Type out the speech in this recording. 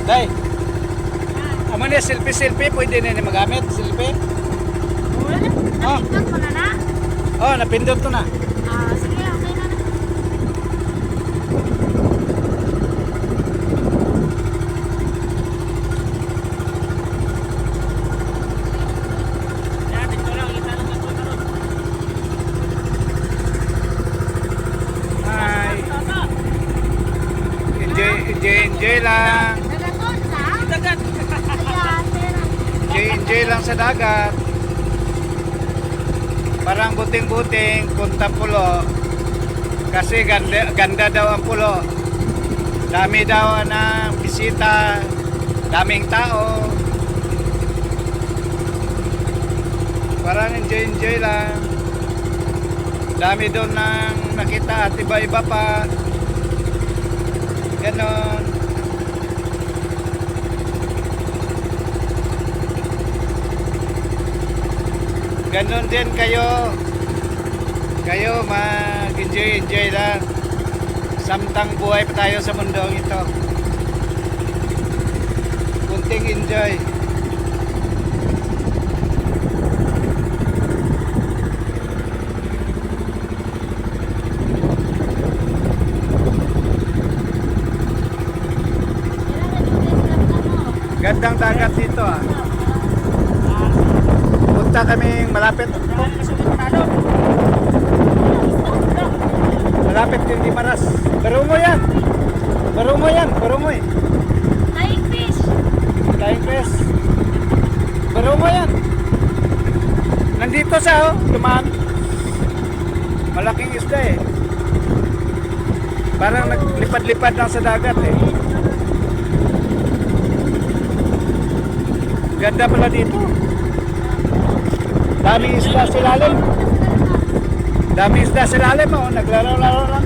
Day. Amo ni selfie pwede na ni magamit selfie. Wala. Oh. Napindot mo na na. Oh, napindot ko na. Sige, okay na na. Hi. Enjoy lang. Nagaton sa? Dagat. Ayan, pera. Enjoy lang sa dagat. Parang buting-buting punta pulo. Kasi ganda daw ang pulo. Dami daw ng bisita. Daming tao. Parang enjoy lang. Dami doon nang nakita at iba-iba pa. Ganon. Ganon din kayo. Kayo mag-enjoy lang. Samtang buhay pa tayo sa mundong ito. Kunting enjoy. Gandang dagat dito ah. Punta kaming malapit. Malapit din di Maras. Barungo yan. Barungo eh. Flying fish. Flying fish. Barungo yan. Nandito siya oh, dumaan. Malaking isda eh. Parang naglipad-lipad lang sa dagat eh. Ganda pala dito. Daming isda sa ilalim. Oh, naglaro-laro lang.